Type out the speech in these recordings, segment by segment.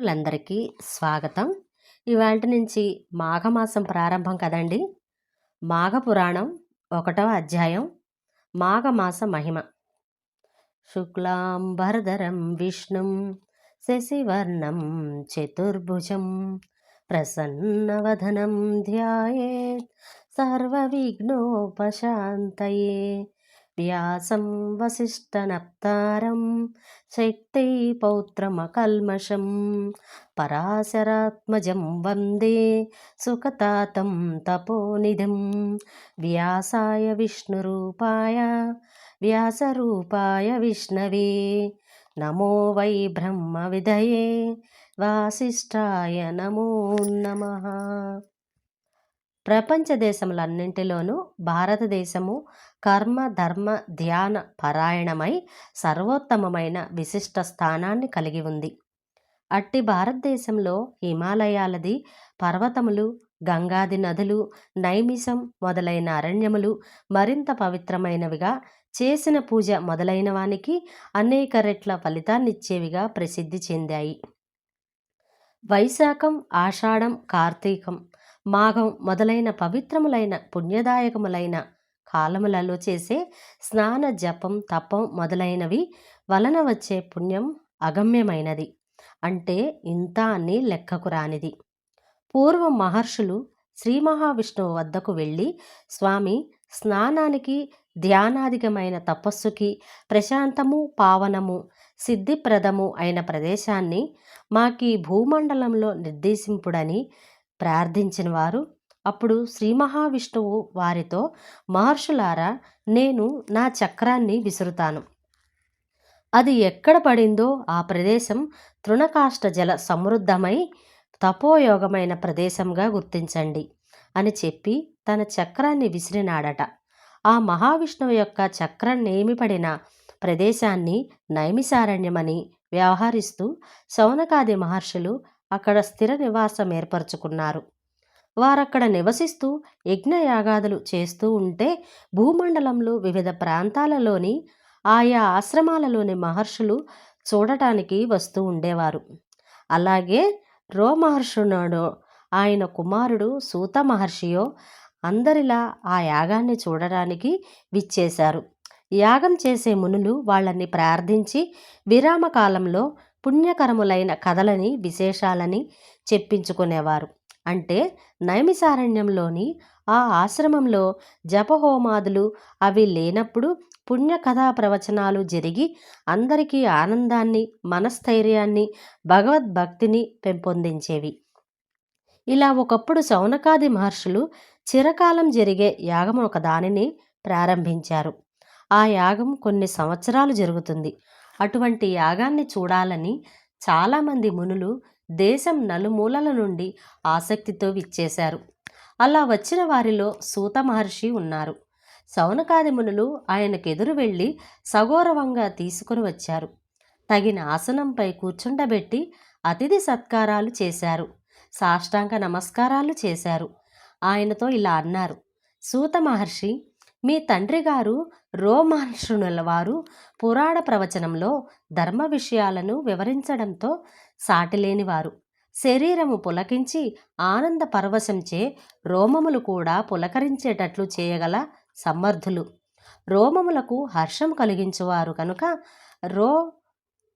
అందరికీ స్వాగతం. ఇవాల్టి నుంచి మాఘమాసం ప్రారంభం కదండి. మాఘ పురాణం 1వ అధ్యాయం మాఘమాస మహిమ. శుక్లాంబరధరం విష్ణుం శశివర్ణం చతుర్భుజం ప్రసన్నవదనం ధ్యాయేత్ సర్వవిఘ్నోపశాంతయే. వ్యాసం వసిష్ఠనప్తారం శక్తి పౌత్రమకల్మషం పరాశరాత్మజం వందే సుఖతాతం తపోనిధిం. వ్యాసాయ విష్ణురూపాయ వ్యాసరూపాయ విష్ణవే నమో వై బ్రహ్మ విదయే వాసిష్ఠాయ నమో నమః. ప్రపంచ దేశములన్నింటిలోనూ భారతదేశము కర్మ ధర్మ ధ్యాన పరాయణమై సర్వోత్తమమైన విశిష్ట స్థానాన్ని కలిగి ఉంది. అట్టి భారతదేశంలో హిమాలయాలది పర్వతములు, గంగాది నదులు, నైమిషం మొదలైన అరణ్యములు మరింత పవిత్రమైనవిగా, చేసిన పూజ మొదలైన వానికి అనేక రెట్ల ఫలితాన్నిచ్చేవిగా ప్రసిద్ధి చెందాయి. వైశాఖం, ఆషాఢం, కార్తీకం, మాఘం మొదలైన పవిత్రములైన పుణ్యదాయకములైన కాలములలో చేసే స్నాన జపం తపం మొదలైనవి వలన వచ్చే పుణ్యం అగమ్యమైనది, అంటే ఇంత అని లెక్కకు రానిది. పూర్వం మహర్షులు శ్రీ మహావిష్ణువు వద్దకు వెళ్ళి, స్వామి, స్నానానికి ధ్యానాధికమైన తపస్సుకి ప్రశాంతము పావనము సిద్ధిప్రదము అయిన ప్రదేశాన్ని మాకీ భూమండలంలో నిర్దేశింపుడని ప్రార్థించిన వారు, అప్పుడు శ్రీ మహావిష్ణువు వారితో, మహర్షులారా, నేను నా చక్రాన్ని విసురుతాను. అది ఎక్కడ పడిందో ఆ ప్రదేశం తృణకాష్ట జల సమృద్ధమై తపోయోగమైన ప్రదేశంగా గుర్తించండి అని చెప్పి తన చక్రాన్ని విసిరినాడట. ఆ మహావిష్ణువు యొక్క చక్రం నేమిపడిన ప్రదేశాన్ని నైమిసారణ్యమని వ్యవహరిస్తూ శౌనకాది మహర్షులు అక్కడ స్థిర నివాసం ఏర్పరచుకున్నారు. వారక్కడ నివసిస్తూ యజ్ఞయాగాదులు చేస్తూ ఉంటే భూమండలంలో వివిధ ప్రాంతాలలోని ఆయా ఆశ్రమాలలోని మహర్షులు చూడటానికి వస్తూ ఉండేవారు. అలాగే రోమహర్షునుడు, ఆయన కుమారుడు సూత మహర్షియో అందరిలా ఆ యాగాన్ని చూడడానికి విచ్చేశారు. యాగం చేసే మునులు వాళ్ళని ప్రార్థించి విరామకాలంలో పుణ్యకరములైన కథలని విశేషాలని చెప్పించుకునేవారు. అంటే నైమిసారణ్యంలోని ఆ ఆశ్రమంలో జపహోమాదులు అవి లేనప్పుడు పుణ్యకథా ప్రవచనాలు జరిగి అందరికీ ఆనందాన్ని, మనస్థైర్యాన్ని, భగవద్భక్తిని పెంపొందించేవి. ఇలా ఒకప్పుడు శౌనకాది మహర్షులు చిరకాలం జరిగే యాగం ఒక దానిని ప్రారంభించారు. ఆ యాగం కొన్ని సంవత్సరాలు జరుగుతుంది. అటువంటి యాగాన్ని చూడాలని చాలామంది మునులు దేశం నలుమూలల నుండి ఆసక్తితో విచ్చేశారు. అలా వచ్చిన వారిలో సూత మహర్షి ఉన్నారు. శౌనకాది మునులు ఆయనకెదురు వెళ్ళి సగౌరవంగా తీసుకుని వచ్చారు. తగిన ఆసనంపై కూర్చుండబెట్టి అతిథి సత్కారాలు చేశారు. సాష్టాంగ నమస్కారాలు చేశారు. ఆయనతో ఇలా అన్నారు, సూత మహర్షి, మీ తండ్రి గారు రోమహర్షునుల వారు పురాణ ప్రవచనంలో ధర్మ విషయాలను వివరించడంతో సాటిలేనివారు. శరీరము పులకించి ఆనంద పరవశంచే రోమములు కూడా పులకరించేటట్లు చేయగల సమర్థులు. రోమములకు హర్షం కలిగించువారు కనుక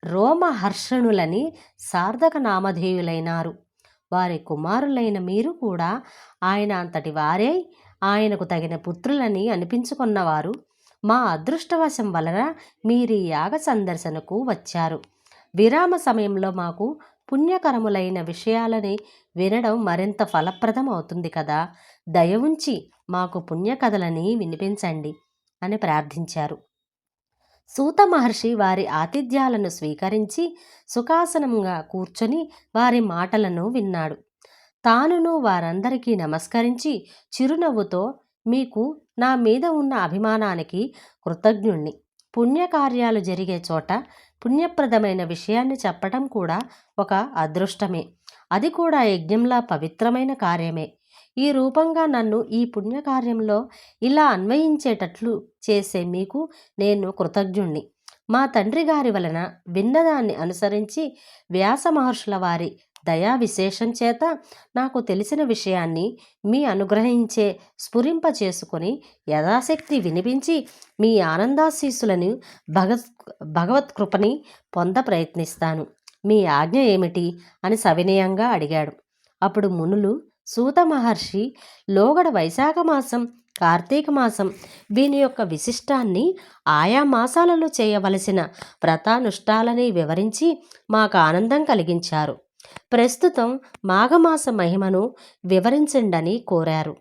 రోమహర్షణులని సార్థక నామధేయులైనారు. వారి కుమారులైన మీరు కూడా ఆయన అంతటి వారే ఆయనకు తగిన పుత్రులని అనిపించుకున్నవారు. మా అదృష్టవశం వలన మీరు యాగ సందర్శనకు వచ్చారు. విరామ సమయంలో మాకు పుణ్యకరములైన విషయాలని వినడం మరింత ఫలప్రదం అవుతుంది కదా. దయ ఉంచి మాకు పుణ్యకథలని వినిపించండి అని ప్రార్థించారు. సూత మహర్షి వారి ఆతిథ్యాలను స్వీకరించి సుఖాసనంగా కూర్చొని వారి మాటలను విన్నాడు. తానును వారందరికీ నమస్కరించి చిరునవ్వుతో, మీకు నా మీద ఉన్న అభిమానానికి కృతజ్ఞుణ్ణి. పుణ్యకార్యాలు జరిగే చోట పుణ్యప్రదమైన విషయాన్ని చెప్పటం కూడా ఒక అదృష్టమే. అది కూడా యజ్ఞంలా పవిత్రమైన కార్యమే. ఈ రూపంగా నన్ను ఈ పుణ్యకార్యంలో ఇలా అన్వయించేటట్లు చేసే మీకు నేను కృతజ్ఞుణ్ణి. మా తండ్రి గారి వలన విన్నదాన్ని అనుసరించి వ్యాస మహర్షుల వారి దయా విశేషం చేత నాకు తెలిసిన విషయాన్ని మీ అనుగ్రహించే స్ఫురింప చేసుకొని యథాశక్తి వినిపించి మీ ఆనందాశీస్సులను భగవత్ కృపని పొంద ప్రయత్నిస్తాను. మీ ఆజ్ఞ ఏమిటి అని సవినయంగా అడిగాడు. అప్పుడు మునులు సూత మహర్షి లోగడ వైశాఖ మాసం, కార్తీక మాసం వీని యొక్క విశిష్టాన్ని, ఆయా మాసాలలో చేయవలసిన వ్రతానుష్ఠాలని వివరించి మాకు ఆనందం కలిగించారు. ప్రస్తుతం మాఘమాస మహిమను వివరించండని కోరారు.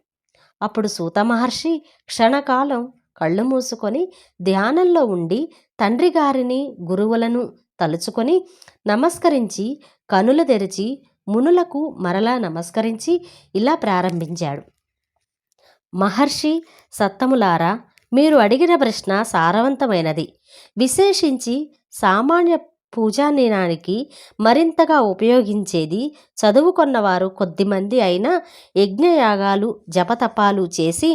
అప్పుడు సూత మహర్షి క్షణకాలం కళ్ళు మూసుకొని ధ్యానంలో ఉండి తండ్రి గారిని గురువులను తలుచుకొని నమస్కరించి కనులు తెరిచి మునులకు మరలా నమస్కరించి ఇలా ప్రారంభించాడు. మహర్షి సత్తములారా, మీరు అడిగిన ప్రశ్న సారవంతమైనది. విశేషించి సామాన్య పూజానినానికి మరింతగా ఉపయోగించేది చదువుకొన్నవారు కొద్దిమంది అయినా యజ్ఞయాగాలు జపతపాలు చేసి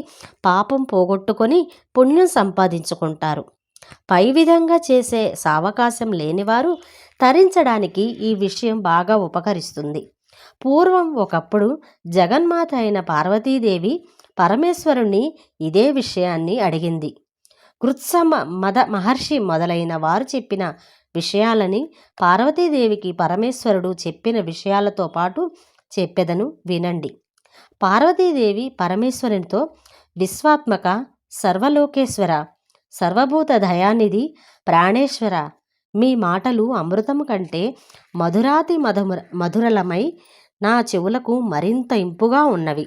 పాపం పోగొట్టుకొని పుణ్యం సంపాదించుకుంటారు. పై విధంగా చేసే సావకాశం లేనివారు తరించడానికి ఈ విషయం బాగా ఉపకరిస్తుంది. పూర్వం ఒకప్పుడు జగన్మాత అయిన పార్వతీదేవి పరమేశ్వరుణ్ణి ఇదే విషయాన్ని అడిగింది. కృత్సమ మద మహర్షి మొదలైన వారు చెప్పిన విషయాలని పార్వతీదేవికి పరమేశ్వరుడు చెప్పిన విషయాలతో పాటు చెప్పెదను వినండి. పార్వతీదేవి పరమేశ్వరునితో, విశ్వాత్మక, సర్వలోకేశ్వర, సర్వభూత దయానిధి, ప్రాణేశ్వర, మీ మాటలు అమృతము కంటే మధురాతి మధురలమై నా చెవులకు మరింత ఇంపుగా ఉన్నవి.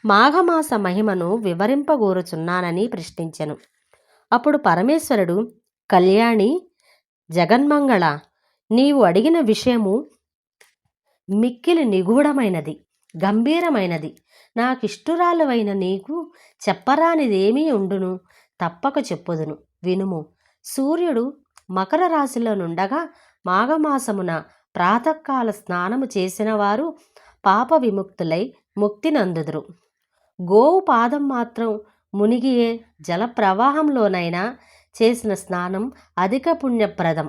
మాఘమాస మహిమను వివరింపగోరుచున్నానని ప్రశ్నించెను. అప్పుడు పరమేశ్వరుడు, కళ్యాణి, జగన్మంగళ, నీవు అడిగిన విషయము మిక్కిలి నిగూఢమైనది, గంభీరమైనది. నాకిష్టురాలువైన నీకు చెప్పరానిదేమీ ఉండును, తప్పక చెప్పుదును, వినుము. సూర్యుడు మకర రాశిలో నుండగా మాఘమాసమున ప్రాతకాల స్నానము చేసిన వారు పాప విముక్తులై ముక్తి నందుదురు. గోవు పాదం మాత్రం మునిగియే జల ప్రవాహంలోనైనా చేసిన స్నానం అధిక పుణ్యప్రదం.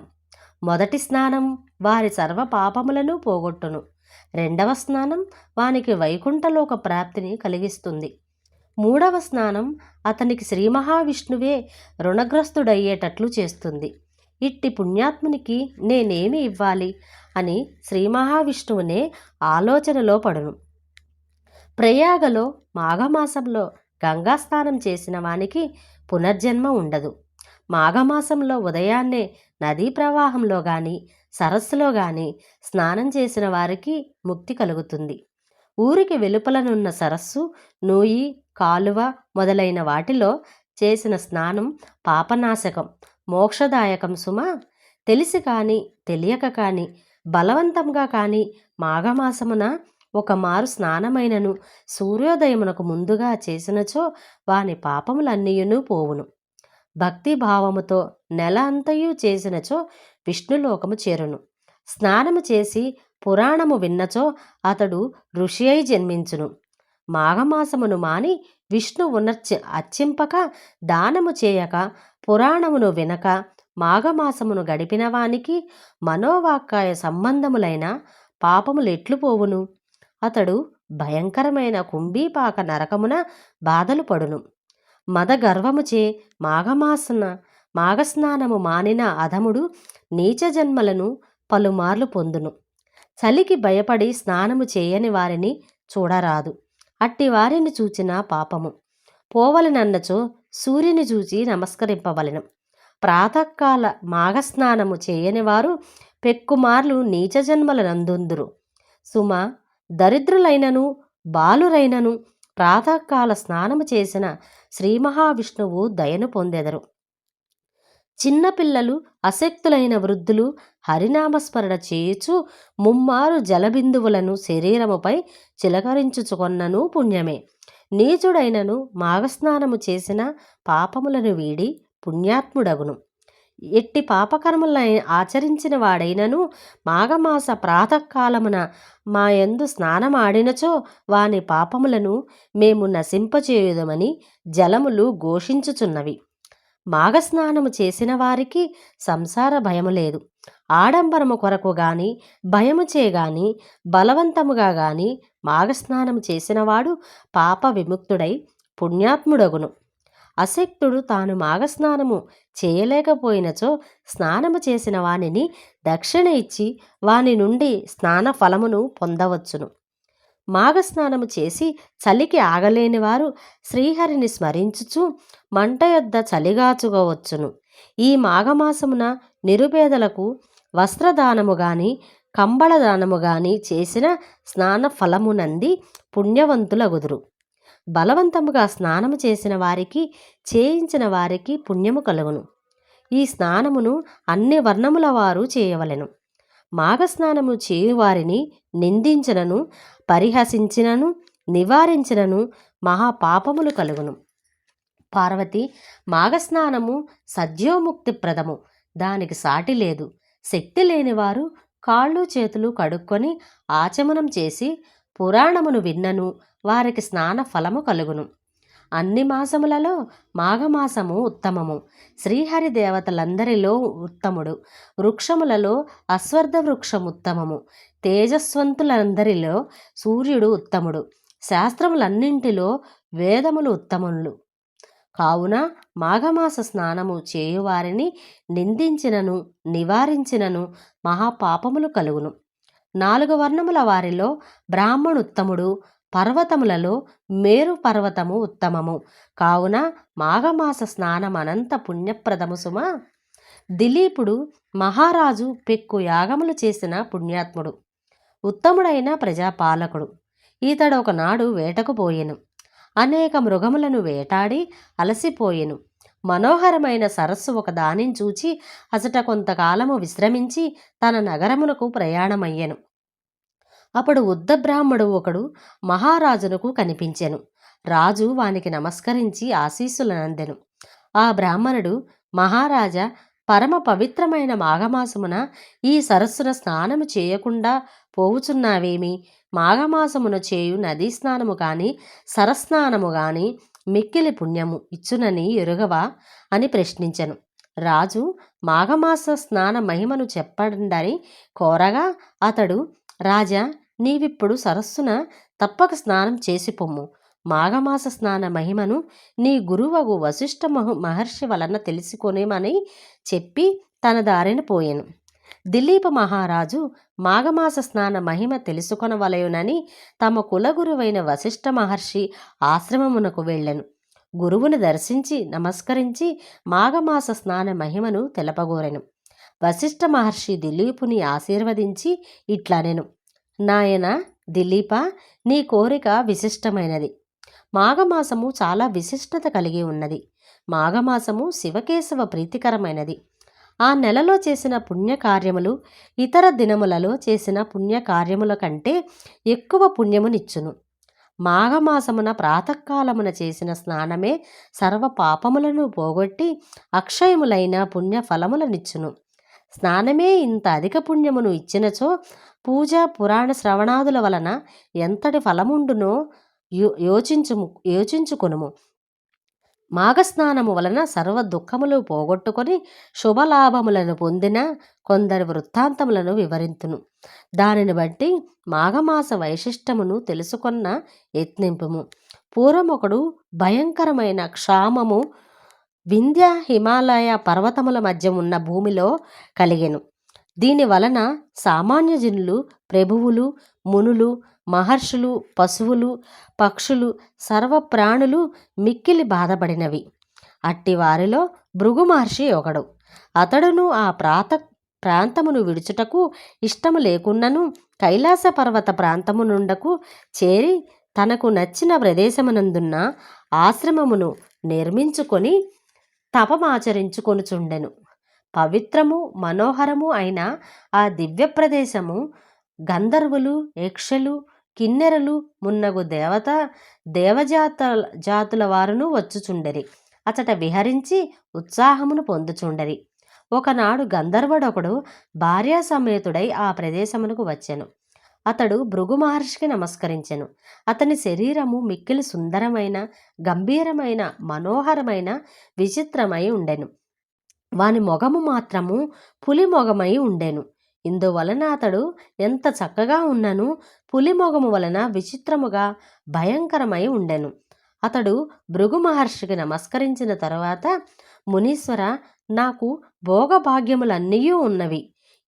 మొదటి స్నానం వారి సర్వ పాపములను పోగొట్టును. రెండవ స్నానం వానికి వైకుంఠలోక ప్రాప్తిని కలిగిస్తుంది. మూడవ స్నానం అతనికి శ్రీ మహావిష్ణువే రుణగ్రస్తుడయ్యేటట్లు చేస్తుంది. ఇట్టి పుణ్యాత్మునికి నేనేమి ఇవ్వాలి అని శ్రీ మహావిష్ణువునే ఆలోచనలో పడును. ప్రయాగలో మాఘమాసంలో గంగాస్నానం చేసిన వానికి పునర్జన్మ ఉండదు. మాఘమాసంలో ఉదయాన్నే నదీ ప్రవాహంలో కానీ సరస్సులో కానీ స్నానం చేసిన వారికి ముక్తి కలుగుతుంది. ఊరికి వెలుపలనున్న సరస్సు, నూయి, కాలువ మొదలైన వాటిలో చేసిన స్నానం పాపనాశకం, మోక్షదాయకం సుమా. తెలిసి కానీ తెలియక కానీ బలవంతంగా కానీ మాఘమాసమున ఒక మారు స్నానమైనను సూర్యోదయమునకు ముందుగా చేసినచో వాని పాపములన్నీయును పోవును. భక్తి భావముతో నెల అంతయు చేసినచో విష్ణులోకము చేరును. స్నానము చేసి పురాణము విన్నచో అతడు ఋషి అయి జన్మించును. మాఘమాసమును మాని విష్ణు అర్చింపక, దానము చేయక, పురాణమును వినక మాఘమాసమును గడిపిన వానికి మనోవాక్కాయ సంబంధములైన పాపములు ఎట్లు పోవును? అతడు భయంకరమైన కుంభీపాక నరకమున బాధలు పడును. మద గర్వముచే మాఘస్నానము మానిన అధముడు నీచ జన్మలను పలుమార్లు పొందును. చలికి భయపడి స్నానము చేయని వారిని చూడరాదు. అట్టి వారిని చూచిన పాపము పోవలనన్నచో సూర్యుని చూచి నమస్కరింపవలెను. ప్రాతకాల మాఘస్నానము చేయని వారు పెక్కుమార్లు నీచ జన్మల నందుందురు. సుమ, దరిద్రులైనను బాలురైనను ప్రాతకాల స్నానము చేసిన శ్రీ మహావిష్ణువు దయను పొందెదరు. చిన్నపిల్లలు, అశక్తులైన వృద్ధులు హరినామస్మరణ చేయుచు ముమ్మారు జలబిందువులను శరీరముపై చిలకరించుచుకొన్నను పుణ్యమే. నీచుడైనను మాఘస్నానము చేసిన పాపములను వీడి పుణ్యాత్ముడగును. ఎట్టి పాపకర్మలను ఆచరించిన వాడైనను మాఘమాస ప్రాతకాలమున మా యందు స్నానమాడినచో వాని పాపములను మేము నశింపచేయుదమని జలములు ఘోషించుచున్నవి. మాఘస్నానము చేసిన వారికి సంసార భయము లేదు. ఆడంబరము కొరకు గాని భయము చేగాని బలవంతముగా గాని మాఘస్నానము చేసినవాడు పాప విముక్తుడై పుణ్యాత్ముడగును. అశక్తుడు తాను మాఘస్నానము చేయలేకపోయినచో స్నానము చేసిన వానిని దక్షిణ ఇచ్చి వాని నుండి స్నాన ఫలమును పొందవచ్చును. మాఘస్నానము చేసి చలికి ఆగలేని వారు శ్రీహరిని స్మరించుచు మంట యొద్ద చలిగాచుకోవచ్చును. ఈ మాఘమాసమున నిరుపేదలకు వస్త్రదానము గాని కంబళదానము గాని చేసిన స్నాన ఫలమునంది పుణ్యవంతులగుదురు. బలవంతముగా స్నానము చేసిన వారికి చేయించిన వారికి పుణ్యము కలుగును. ఈ స్నానమును అన్ని వర్ణముల వారు చేయవలెను. మాఘస్నానము చేయువారిని నిందించినను పరిహసించినను నివారించినను మహాపాపములు కలుగును. పార్వతి, మాఘస్నానము సద్యోముక్తి ప్రదము, దానికి సాటి లేదు. శక్తి లేనివారు కాళ్ళు చేతులు కడుక్కొని ఆచమనం చేసి పురాణమును విన్నను వారికి స్నాన ఫలము కలుగును. అన్ని మాసములలో మాఘమాసము ఉత్తమము. శ్రీహరి దేవతలందరిలో ఉత్తముడు. వృక్షములలో అశ్వర్థ వృక్షం ఉత్తమము. తేజస్వంతులందరిలో సూర్యుడు ఉత్తముడు. శాస్త్రములన్నింటిలో వేదములు ఉత్తములు. కావున మాఘమాస స్నానము చేయువారిని నిందించినను నివారించినను మహాపాపములు కలుగును. 4 వర్ణముల వారిలో బ్రాహ్మణుత్తముడు. పర్వతములలో మేరు పర్వతము ఉత్తమము. కావున మాఘమాస స్నానం అనంత పుణ్యప్రదము సుమా. దిలీపుడు మహారాజు పెక్కు యాగములు చేసిన పుణ్యాత్ముడు. ఉత్తముడైన ప్రజాపాలకుడు. ఈతడు ఒకనాడు వేటకు పోయెను. అనేక మృగములను వేటాడి అలసిపోయెను. మనోహరమైన సరస్సు ఒక దానిని చూచి అచట కొంతకాలము విశ్రమించి తన నగరమునకు ప్రయాణమయ్యెను. అప్పుడు ఉద్దబ్రాహ్మడు ఒకడు మహారాజునకు కనిపించెను. రాజు వానికి నమస్కరించి ఆశీస్సులనందెను. ఆ బ్రాహ్మణుడు, మహారాజా, పరమ పవిత్రమైన మాఘమాసమున ఈ సరస్సున స్నానము చేయకుండా పోవుచున్నావేమి? మాఘమాసమున చేయు నదీ స్నానము గాని సరస్నానము గాని మిక్కిలి పుణ్యము ఇచ్చునని ఎరుగవా అని ప్రశ్నించెను. రాజు మాఘమాస స్నాన మహిమను చెప్పండని కోరగా అతడు, రాజా, నీవిప్పుడు సరస్సున తప్పక స్నానం చేసి పొమ్ము. మాఘమాస స్నాన మహిమను నీ గురువగు వశిష్ఠ మహర్షి వలన తెలుసుకొనేమని చెప్పి తన దారిన పోయెను. దిలీప మహారాజు మాఘమాస స్నాన మహిమ తెలుసుకొనవలయునని తమ కులగురువైన వశిష్ఠ మహర్షి ఆశ్రమమునకు వెళ్ళెను. గురువును దర్శించి నమస్కరించి మాఘమాస స్నాన మహిమను తెలపగోరెను. వశిష్ఠ మహర్షి దిలీపుని ఆశీర్వదించి ఇట్లనెను, నాయన దిలీప, నీ కోరిక విశిష్టమైనది. మాఘమాసము చాలా విశిష్టత కలిగి ఉన్నది. మాఘమాసము శివకేశవ ప్రీతికరమైనది. ఆ నెలలో చేసిన పుణ్యకార్యములు ఇతర దినములలో చేసిన పుణ్యకార్యముల కంటే ఎక్కువ పుణ్యమునిచ్చును. మాఘమాసమున ప్రాతకాలమున చేసిన స్నానమే సర్వ పాపములను పోగొట్టి అక్షయములైన పుణ్యఫలములనిచ్చును. స్నానమే ఇంత అధిక పుణ్యమును ఇచ్చినచో పూజ పురాణ శ్రవణాదుల వలన ఎంతటి ఫలముండునో యోచించుకొనుము. మాఘస్నానము వలన సర్వ దుఃఖములు పోగొట్టుకొని శుభలాభములను పొందిన కొందరి వృత్తాంతములను వివరింతును. దానిని బట్టి మాఘమాస వైశిష్టమును తెలుసుకొన్న యత్నింపుము. పూర్వమొకడు భయంకరమైన క్షామము వింధ్య హిమాలయ పర్వతముల మధ్య ఉన్న భూమిలో కలిగెను. దీని వలన సామాన్య జనులు, ప్రభువులు, మునులు, మహర్షులు, పశువులు, పక్షులు, సర్వప్రాణులు మిక్కిలి బాధపడినవి. అట్టి వారిలో భృగు మహర్షి ఒకడు. అతడును ఆ ప్రాంతమును విడుచుటకు ఇష్టము లేకున్నను కైలాస పర్వత ప్రాంతము నుండకు చేరి తనకు నచ్చిన ప్రదేశమునందున్న ఆశ్రమమును నిర్మించుకొని తపమాచరించుకొనుచుండెను. పవిత్రము మనోహరము అయిన ఆ దివ్య ప్రదేశము గంధర్వులు, యక్షులు, కిన్నెరలు మున్నగు దేవజాతుల వారును వచ్చుచుండెరి. అచట విహరించి ఉత్సాహమును పొందుచుండెరి. ఒకనాడు గంధర్వుడొకడు భార్యా సమేతుడై ఆ ప్రదేశమునకు వచ్చెను. అతడు భృగు మహర్షికి నమస్కరించెను. అతని శరీరము మిక్కిలి సుందరమైన, గంభీరమైన, మనోహరమైన, విచిత్రమై ఉండెను. వాని మొగము మాత్రము పులి మొగమై ఉండెను. ఇందువలన అతడు ఎంత చక్కగా ఉన్నను పులి మొగము వలన విచిత్రముగా భయంకరమై ఉండెను. అతడు భృగు మహర్షికి నమస్కరించిన తరువాత, మునీశ్వర, నాకు భోగభాగ్యములన్నీ ఉన్నవి.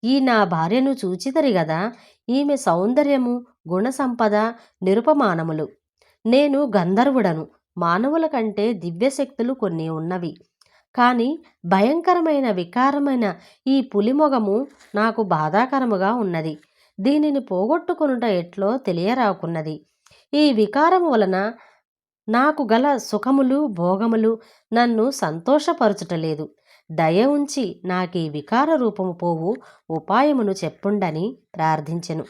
ఈ నా భార్యను చూచితరి గదా, ఈమె సౌందర్యము, గుణసంపద నిరుపమానములు. నేను గంధర్వుడను. మానవుల కంటే దివ్యశక్తులు కొన్ని ఉన్నవి. కానీ భయంకరమైన వికారమైన ఈ పులిమొగము నాకు బాధాకరముగా ఉన్నది. దీనిని పోగొట్టుకొనుట ఎట్లో తెలియరాకున్నది. ఈ వికారము వలన నాకు గల సుఖములు, భోగములు నన్ను సంతోషపరచుటలేదు. దయ ఉంచి నాకీ వికార రూపము పోవు ఉపాయమును చెప్పుండని ప్రార్థించెను.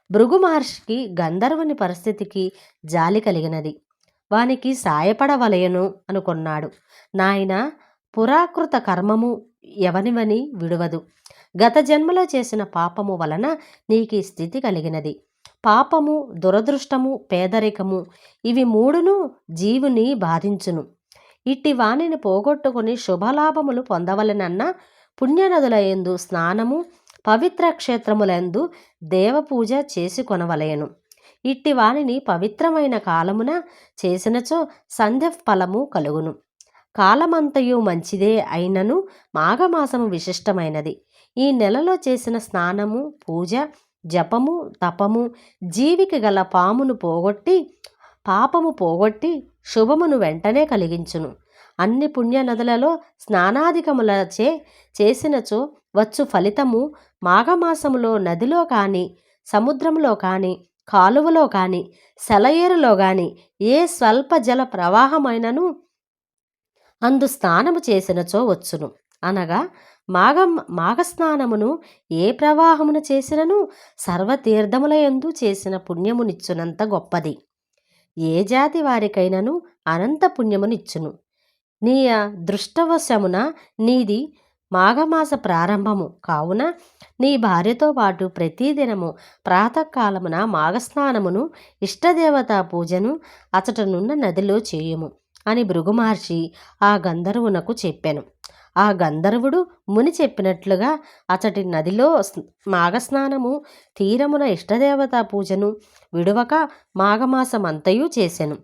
భృగు మహర్షికి గంధర్వుని పరిస్థితికి జాలి కలిగినది. వానికి సాయపడవలయను అనుకొన్నాడు. నాయనా, పురాకృత కర్మము ఎవనివని విడువదు. గత జన్మలో చేసిన పాపము వలన నీకీ స్థితి కలిగినది. పాపము, దురదృష్టము, పేదరికము ఇవి మూడును జీవుని బాధించును. ఇట్టి వానిని పోగొట్టుకుని శుభలాభములు పొందవలెనన్న పుణ్యనదులయందు స్నానము, పవిత్ర క్షేత్రములందు దేవపూజ చేసి కొనవలయను. ఇట్టి వానిని పవిత్రమైన కాలమున చేసినచో సంధ్య ఫలము కలుగును. కాలమంతయు మంచిదే అయినను మాఘమాసము విశిష్టమైనది. ఈ నెలలో చేసిన స్నానము, పూజ, జపము, తపము జీవికి గల పాపము పోగొట్టి శుభమును వెంటనే కలిగించును. అన్ని పుణ్యనదులలో స్నానాధికములచే చేసినచో వచ్చు ఫలితము మాఘమాసములో నదిలో కానీ, సముద్రంలో కానీ, కాలువలో కానీ, సెలయేరులో కానీ ఏ స్వల్ప జల ప్రవాహమైనను అందు స్నానము చేసినచో వచ్చును. అనగా మాఘస్నానమును ఏ ప్రవాహమును చేసినను సర్వతీర్థములయందు చేసిన పుణ్యమునిచ్చునంత గొప్పది. ఏ జాతి వారికైనను అనంత పుణ్యమునిచ్చును. నీ దృష్టవశమున నీది మాఘమాస ప్రారంభము కావున నీ భార్యతో పాటు ప్రతిదినము ప్రాతకాలమున మాఘస్నానమును, ఇష్టదేవతా పూజను అచటనున్న నదిలో చేయుము అని భృగు మహర్షి ఆ గంధర్వునకు చెప్పాను. ఆ గంధర్వుడు ముని చెప్పినట్లుగా అచటి నదిలో మాఘస్నానము, తీరమున ఇష్టదేవతా పూజను విడువక మాఘమాసమంతయు చేసెను.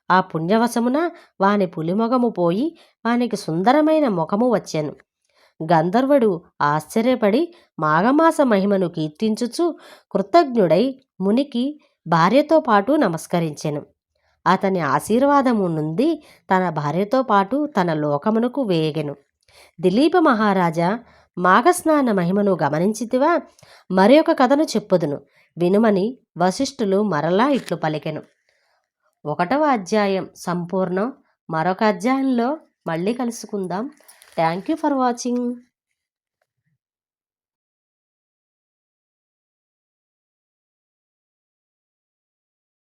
ఆ పుణ్యవశమున వాని పులిమొగము పోయి వానికి సుందరమైన ముఖము వచ్చెను. గంధర్వుడు ఆశ్చర్యపడి మాఘమాస మహిమను కీర్తించుచు కృతజ్ఞుడై మునికి భార్యతో పాటు నమస్కరించెను. అతని ఆశీర్వాదము నుండి తన భార్యతో పాటు తన లోకమునకు వేగెను. దిలీప మహారాజా, మాఘస్నాన మహిమను గమనించితివా? మరి ఒక కథను చెప్పుదును వినుమని వశిష్ఠులు మరలా ఇట్లు పలికెను. 1వ అధ్యాయం సంపూర్ణం. మరొక అధ్యాయంలో మళ్ళీ కలుసుకుందాం. Thank you for watching.